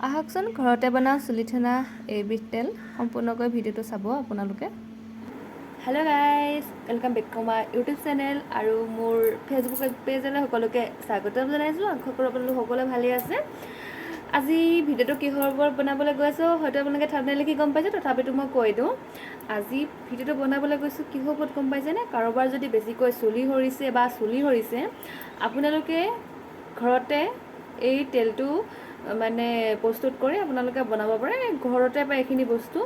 আহকচোন ঘৰতে বনাওঁ চুলিত এইবিধ তেল সম্পূৰ্ণকৈ ভিডিঅ'টো চাব আপোনালোকে। Hello' guys, welcome back to my YouTube channel আৰু মোৰ ফেচবুক পেজলৈ সকলোকে স্বাগতম জনাইছোঁ। আশা কৰোঁ আপোনালোক সকলোৱে ভালেই আছে। আজি ভিডিঅ'টো কিহৰ ওপৰত বনাবলৈ গৈ আছোঁ হয়তো আপোনালোকে থাম্বনেইল দেখি গম পাইছে, তথাপিতো মই কৈ দিওঁ। আজি ভিডিঅ'টো বনাবলৈ গৈছোঁ কিহৰ ওপৰত গম পাইছেনে? কাৰোবাৰ যদি বেছিকৈ চুলি সৰিছে বা চুলি সৰিছে, আপোনালোকে ঘৰতে এই তেলটো মানে প্ৰস্তুত কৰি আপোনালোকে বনাব পাৰে। ঘৰতে পায় এইখিনি বস্তু।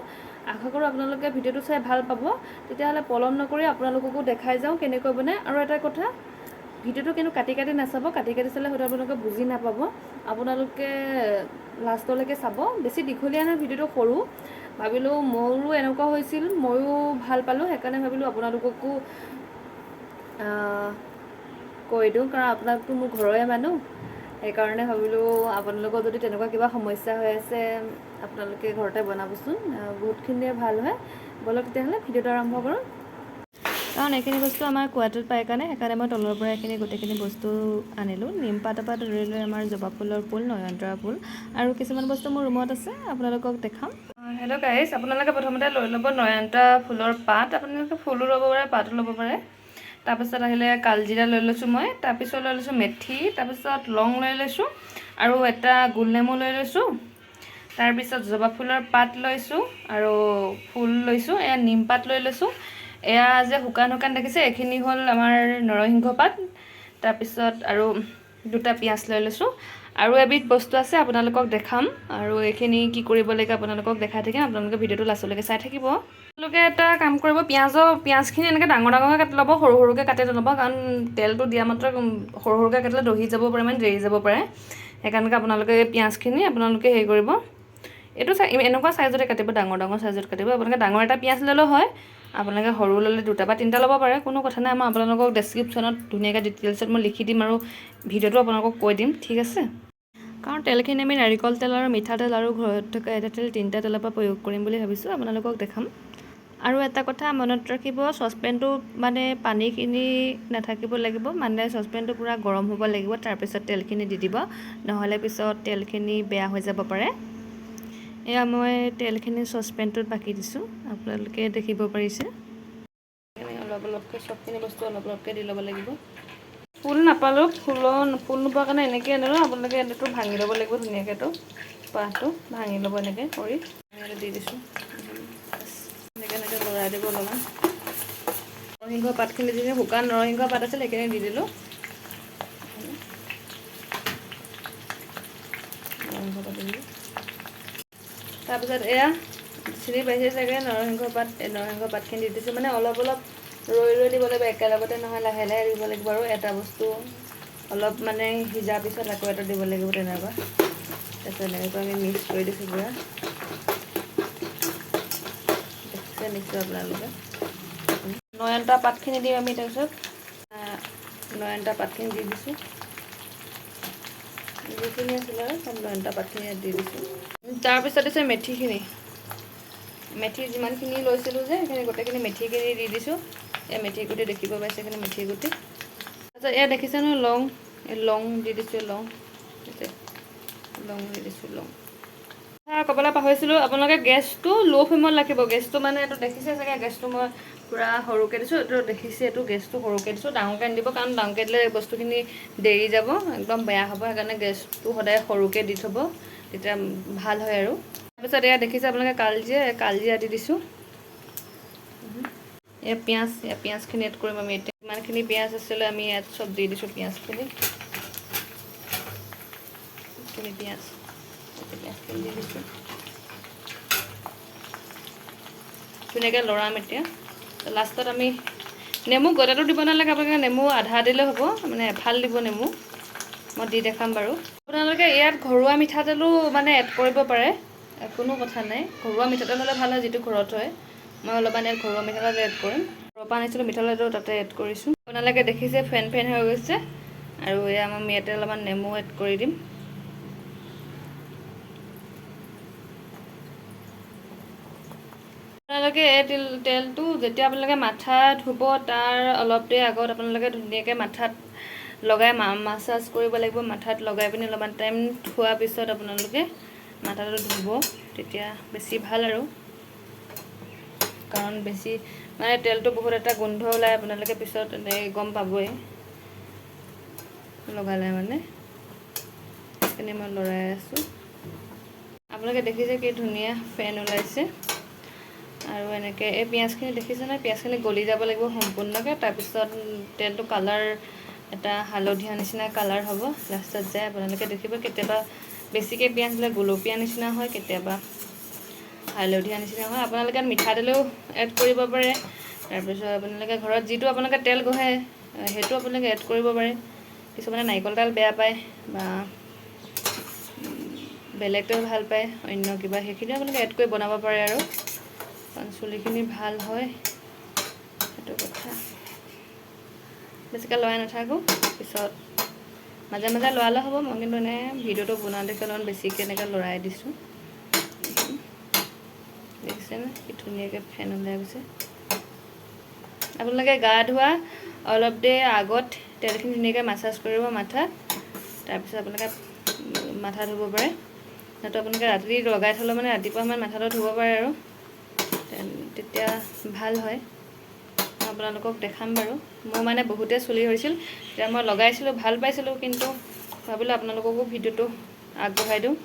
আশা কৰোঁ আপোনালোকে ভিডিঅ'টো চাই ভাল পাব। তেতিয়াহ'লে পলম নকৰি আপোনালোককো দেখাই যাওঁ কেনেকৈ বনায়। আৰু এটা কথা, ভিডিঅ'টো কিন্তু কাটি নাচাব। কাটি চালে হয়তো আপোনালোকে বুজি নাপাব। আপোনালোকে লাষ্টলৈকে চাব। বেছি দীঘলীয়া নহয়, ভিডিঅ'টো সৰু। ভাবিলোঁ মোৰো এনেকুৱা হৈছিল, ময়ো ভাল পালোঁ, সেইকাৰণে ভাবিলোঁ আপোনালোককো কৈ দিওঁ, কাৰণ আপোনালোকতো মোৰ ঘৰৰে মানুহ। সেইকাৰণে ভাবিলোঁ আপোনালোকৰ যদি তেনেকুৱা কিবা সমস্যা হৈ আছে আপোনালোকে ঘৰতে বনাবচোন, বহুতখিনিয়ে ভাল হয়। ব'লক তেতিয়াহ'লে ভিডিঅ'টো আৰম্ভ কৰোঁ। কাৰণ এইখিনি বস্তু আমাৰ কোৱাটোত পায় সেইকাৰণে মই তলৰ পৰা এইখিনি গোটেইখিনি বস্তু আনিলোঁ। নিমপাতৰ পৰা ধৰি লৈ আমাৰ জবা ফুলৰ ফুল, নয়নতৰা ফুল আৰু কিছুমান বস্তু মোৰ ৰুমত আছে, আপোনালোকক দেখাম। হেল্ল' গাইজ, আপোনালোকে প্ৰথমতে লৈ ল'ব নয়নতৰা ফুলৰ পাত। আপোনালোকে ফুলো ল'ব পাৰে, পাতো ল'ব পাৰে। তাৰপিছত আহিলে কালজিৰা লৈ লৈছোঁ মই। তাৰপিছত লৈ লৈছোঁ মেথি, তাৰপিছত লং লৈ লৈছোঁ আৰু এটা গোলনেমু লৈ লৈছোঁ। তাৰপিছত জবা ফুলৰ পাত লৈছোঁ আৰু ফুল লৈছোঁ। এয়া নিমপাত লৈ লৈছোঁ। এয়া যে শুকান দেখিছে, এইখিনি হ'ল আমাৰ নৰসিংহ পাত। তাৰপিছত আৰু দুটা পিঁয়াজ লৈ লৈছোঁ। আৰু এবিধ বস্তু আছে আপোনালোকক দেখাম, আৰু এইখিনি কি কৰিব লাগে আপোনালোকক দেখাই থাকিম। আপোনালোকে ভিডিঅ'টো লাষ্টলৈকে চাই থাকিব। আপোনালোকে এটা কাম কৰিব, পিঁয়াজখিনি এনেকৈ ডাঙৰকৈ কাটি ল'ব, সৰুকৈ কাটি নল'ব, কাৰণ তেলটো দিয়া মাত্ৰ সৰুকৈ কাটিলে দহি যাব পাৰে, মানে দেৰি যাব পাৰে। সেইকাৰণে আপোনালোকে পিঁয়াজখিনি আপোনালোকে হেৰি কৰিব, এইটো এনেকুৱা চাইজতে কাটিব, ডাঙৰ চাইজত কাটিব। আপোনালোকে ডাঙৰ এটা পিঁয়াজ ল'লেও হয়, আপোনালোকে সৰু ল'লে দুটা বা তিনিটা ল'ব পাৰে, কোনো কথা নাই। মই আপোনালোকক ডেছক্ৰিপশ্যনত ধুনীয়াকৈ ডিটেইলছত মই লিখি দিম আৰু ভিডিঅ'টো আপোনালোকক কৈ দিম, ঠিক আছে। কাৰণ তেলখিনি আমি নাৰিকল তেল আৰু মিঠাতেল আৰু ঘৰত থকা এটা তেল, তিনিটা তেলৰ পৰা প্ৰয়োগ কৰিম বুলি ভাবিছোঁ, আপোনালোকক দেখাম। আৰু এটা কথা মনত ৰাখিব, চচপেনটো মানে পানীখিনি নাথাকিব লাগিব, মানে চচপেনটো পূৰা গৰম হ'ব লাগিব। তাৰপিছত তেলখিনি দি দিব, নহ'লে পিছত তেলখিনি বেয়া হৈ যাব পাৰে। এয়া মই তেলখিনি চচপেনটোত বাকি দিছোঁ, আপোনালোকে দেখিব পাৰিছে। অলপকৈ চবখিনি বস্তু অলপকৈ দি ল'ব লাগিব। ফুল নাপালোঁ, ফুল নোপোৱাৰ কাৰণে এনেকৈ আনিলোঁ। আপোনালোকে এইটো ভাঙি ল'ব লাগিব ধুনীয়াকৈ। এইটো পাহটো ভাঙি ল'ব এনেকৈ কৰি দি দিছোঁ। এনেকৈ লৰাই দিব অলপমান। নৰসিংহ পাতখিনি দি দিলোঁ, শুকান নৰসিংহ পাত আছিল সেইখিনি দি দিলোঁ। তাৰপিছত এয়া চিনি পাইছে চাগে, নৰসিংহ পাতখিনি দি দিছোঁ। মানে অলপ ৰৈ দিব লাগিব, একেলগতে নহয়, লাহে দিব লাগিব। আৰু এটা বস্তু অলপ মানে সিজাৰ পিছত আকৌ এটা দিব লাগিব, তেনেকুৱা। তাৰপিছত এনেকৈ আমি মিক্স কৰি দিছোঁ পূৰা। দেখিছে নিশ্চয় আপোনালোকে। নয়নতৰা পাতখিনি দিম আমি। তাৰপিছত নয়নতৰা পাতখিনি দি দিছোঁ। যিখিনি আছিলে আৰু চব নয়নতৰা পাতখিনি ইয়াত দি দিছোঁ। তাৰপিছত আছে মেথি যিমানখিনি লৈছিলোঁ যে সেইখিনি গোটেইখিনি মেথিখিনি দি দিছোঁ। এই মেথি গুটি দেখিব পাইছে, এইখিনি মেথি গুটি। তাৰপিছত এয়া দেখিছে নহয় লং দি দিছোঁ, লং দি দিছোঁ। ক'বলৈ পাহৰিছিলোঁ, আপোনালোকে গেছটো ল' ফ্লেমত ৰাখিব। গেছটো মানে এইটো দেখিছে চাগে, গেছটো মই পূৰা সৰুকৈ দিছোঁ। এইটো দেখিছে, এইটো গেছটো সৰুকৈ দিছোঁ, ডাঙৰকৈ নিদিব, কাৰণ ডাঙৰকৈ দিলে বস্তুখিনি দেৰি যাব, একদম বেয়া হ'ব। সেইকাৰণে গেছটো সদায় সৰুকৈ দি থ'ব, তেতিয়া ভাল হয় আৰু। তাৰপিছত এয়া দেখিছে আপোনালোকে কালজিৰা দি দিছোঁ। এয়া পিঁয়াজখিনি এড কৰিম আমি এতিয়া। ইমানখিনি পিঁয়াজ আছিলে, আমি ইয়াত চব দি দিছোঁ পিঁয়াজখিনি দি দিছোঁ। ধুনীয়াকৈ লৰাম এতিয়া। লাষ্টত আমি নেমু গোটাটো দিব নালাগে, আপোনালোকে নেমু আধা দিলেও হ'ব, মানে এফাল দিব নেমু। মই দি দেখাম বাৰু। আপোনালোকে ইয়াত ঘৰুৱা মিঠাতেলো মানে এড কৰিব পাৰে, কোনো কথা নাই। ঘৰুৱা মিঠাতেল হ'লে ভাল হয়, যিটো ঘৰত হয়। মই অলপমান ইয়াত ঘৰুৱা মিঠাতেল এড কৰিম। ঘৰৰ পৰা আনিছিলোঁ মিঠাতেলটো, তাতে এড কৰিছোঁ। আপোনালোকে দেখিছে ফেন হৈ গৈছে। আৰু এয়া মই ইয়াতে অলপমান নেমু এড কৰি দিম। আপোনালোকে এই তেলটো যেতিয়া আপোনালোকে মাথা ধুব, তাৰ অলপ দেৰি আগত আপোনালোকে ধুনীয়াকৈ মাথাত লগাই মাছাজ কৰিব লাগিব। মাথাত লগাই পিনি অলপমান টাইম থোৱাৰ পিছত আপোনালোকে মাথাটো ধুব তেতিয়া বেছি ভাল আৰু কাৰণ বেছি মানে তেলটো বহুত এটা গোন্ধ ওলায় আপোনালোকে পিছত গম পাবই লগালে মানে সেইখিনি মই লৰাই আছোঁ আপোনালোকে দেখিছে কি ধুনীয়া ফেন ওলাইছে আৰু এনেকৈ এই পিঁয়াজখিনি দেখিছে নহয় পিঁয়াজখিনি গলি যাব লাগিব সম্পূৰ্ণকৈ তাৰপিছত তেলটো কালাৰ এটা হালধীয়া নিচিনা কালাৰ হ'ব লাষ্টত যায় আপোনালোকে দেখিব কেতিয়াবা বেছিকৈ পিঁয়াজ দিলে গোলপীয়া নিচিনা হয় কেতিয়াবা হালধীয়া নিচিনা হয় আপোনালোকে মিঠাতেলো এড কৰিব পাৰে তাৰপিছত আপোনালোকে ঘৰত যিটো আপোনালোকে তেল ঘঁহে সেইটো আপোনালোকে এড কৰিব পাৰে কিছুমানে নাৰিকল তেল বেয়া পায় বা বেলেগ তেল ভাল পায় অন্য কিবা সেইখিনি আপোনালোকে এড কৰি বনাব পাৰে আৰু কাৰণ চুলিখিনি ভাল হয় সেইটো কথা বেছিকৈ লৰাই নাথাকোঁ পিছত মাজে মাজে লৰালে হ'ব মই কিন্তু এনে ভিডিঅ'টো বনাওঁতে অলপমান বেছিকৈ এনেকৈ লৰাই দিছোঁ দেখিছেনে কি ধুনীয়াকৈ ফেন ওলাই গৈছে আপোনালোকে গা ধোৱা অলপ দেৰি আগত তেলখিনি ধুনীয়াকৈ মাছাজ কৰিব মাথাত তাৰপিছত আপোনালোকে মাথা ধুব পাৰে সেইটো আপোনালোকে ৰাতি লগাই থ'লে মানে ৰাতিপুৱা সময়ত মাথাটো ধুব পাৰে আৰু তেতিয়া ভাল হয় মই আপোনালোকক দেখাম বাৰু মোৰ মানে বহুতে চুলি হৈছিল তেতিয়া মই লগাইছিলোঁ ভাল পাইছিলোঁ কিন্তু ভাবিলোঁ আপোনালোককো ভিডিঅ'টো আগবঢ়াই দিওঁ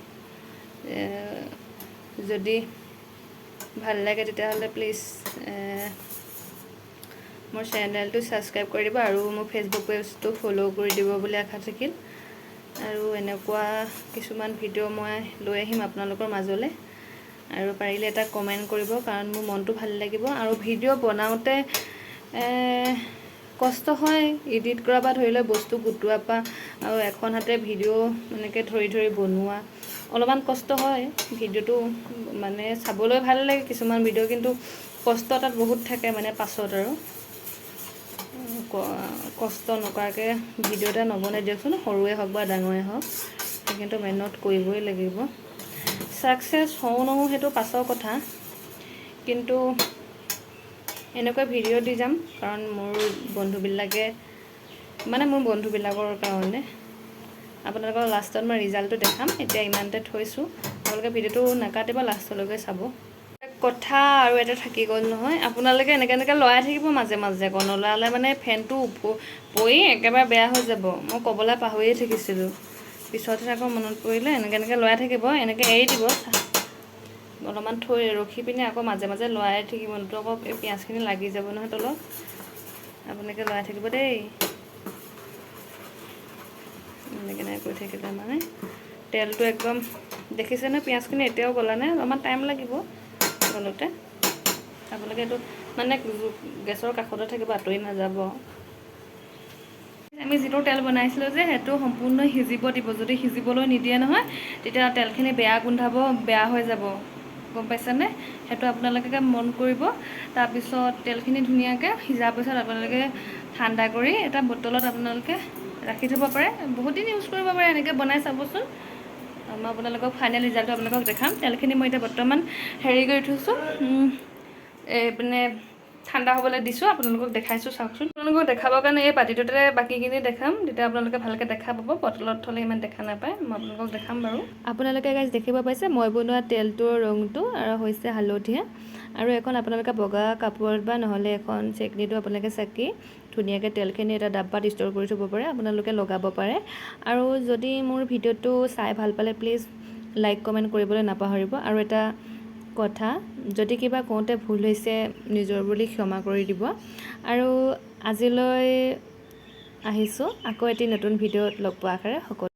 যদি ভাল লাগে তেতিয়াহ'লে প্লিজ মোৰ চেনেলটো ছাবস্ক্ৰাইব কৰি দিব আৰু মোৰ ফেচবুক পেজটো ফ'ল' কৰি দিব বুলি আশা থাকিল আৰু এনেকুৱা কিছুমান ভিডিঅ' মই লৈ আহিম আপোনালোকৰ মাজলৈ আৰু পাৰিলে এটা কমেণ্ট কৰিব কাৰণ মোৰ মনটো ভাল লাগিব আৰু ভিডিঅ' বনাওঁতে কষ্ট হয় এডিট কৰা পৰা ধৰি লৈ বস্তু গোটোৱাৰ পৰা আৰু এখন হাতে ভিডিঅ' এনেকৈ ধৰি ধৰি বনোৱা অলপমান কষ্ট হয় ভিডিঅ'টো মানে চাবলৈ ভাল লাগে কিছুমান ভিডিঅ' কিন্তু কষ্ট তাত বহুত থাকে মানে পাছত আৰু কষ্ট নকৰাকৈ ভিডিঅ' এটা নবনাই দিয়কচোন সৰুৱে হওক বা ডাঙৰে হওক কিন্তু মেহনত কৰিবই লাগিব ছাকচেছ হওঁ নহওঁ সেইটো পাছৰ কথা কিন্তু এনেকৈ ভিডিঅ' দি যাম কাৰণ মোৰ বন্ধুবিলাকৰ কাৰণে আপোনালোকৰ লাষ্টত মই ৰিজাল্টটো দেখাম এতিয়া ইমানতে থৈছোঁ আপোনালোকে ভিডিঅ'টো নাকাটিব লাষ্টলৈকে চাব কথা আৰু এটা থাকি গ'ল নহয় আপোনালোকে এনেকৈ লৰাই থাকিব মাজে মাজে আকৌ নলৰালে মানে ফেনটো পৰি একেবাৰে বেয়া হৈ যাব মই ক'বলৈ পাহৰিয়ে থাকিছিলোঁ পিছতহে আকৌ মনত পৰিলে এনেকৈ লৰাই থাকিব এনেকৈ এৰি দিব অলপমান থৈ ৰখি পিনে আকৌ মাজে মাজে লৰাই থাকিব নতো আকৌ এই পিঁয়াজখিনি লাগি যাব নহয় তলত আপোনালোকে লৰাই থাকিব দেই এনেকৈ কৰি থাকিলে মানে তেলটো একদম দেখিছেনে পিঁয়াজখিনি এতিয়াও গলা নাই অলপমান টাইম লাগিব গলোতে আপোনালোকে এইটো মানে গেছৰ কাষতে থাকিব আঁতৰি নাযাব আমি যিটো তেল বনাইছিলোঁ যে সেইটো সম্পূৰ্ণ সিজিব দিব যদি সিজিবলৈ নিদিয়ে নহয় তেতিয়া তেলখিনি বেয়া গোন্ধাব বেয়া হৈ যাব গম পাইছেনে সেইটো আপোনালোকে মন কৰিব তাৰপিছত তেলখিনি ধুনীয়াকৈ সিজাৰ পিছত আপোনালোকে ঠাণ্ডা কৰি এটা বটলত আপোনালোকে ৰাখি থ'ব পাৰে বহুত দিন ইউজ কৰিব পাৰে এনেকৈ বনাই চাবচোন মই আপোনালোকক ফাইনেল ৰিজাল্টটো আপোনালোকক দেখাম তেলখিনি মই এতিয়া বৰ্তমান হেৰি কৰি থৈছোঁ মানে ঠাণ্ডা হ'বলৈ দিছোঁ আপোনালোকক দেখাইছোঁ চাওকচোন আপোনালোকক দেখাবৰ কাৰণে এই পাতিটোতে বাকীখিনি দেখাম তেতিয়া আপোনালোকে ভালকৈ দেখা পাব বটলত থ'লে ইমান দেখা নাপায় মই আপোনালোকক দেখাম বাৰু আপোনালোকে গাইজ দেখিব পাইছে মই বনোৱা তেলটোৰ ৰংটো আৰু হৈছে হালধীয়া আৰু এখন আপোনালোকে বগা কাপোৰত বা নহ'লে এখন চেকনিটো আপোনালোকে চাকি ধুনীয়াকৈ তেলখিনি এটা ডাব্বাত ষ্ট'ৰ কৰি থ'ব পাৰে আপোনালোকে লগাব পাৰে আৰু যদি মোৰ ভিডিঅ'টো চাই ভাল পালে প্লিজ লাইক কমেণ্ট কৰিবলৈ নাপাহৰিব আৰু এটা কথা যদি কিবা কওঁতে ভুল হৈছে নিজৰ বুলি ক্ষমা কৰি দিব আৰু আজিলৈ আহিছোঁ আকৌ এটি নতুন ভিডিঅ'ত লগ পোৱাৰ আশাৰে সকলো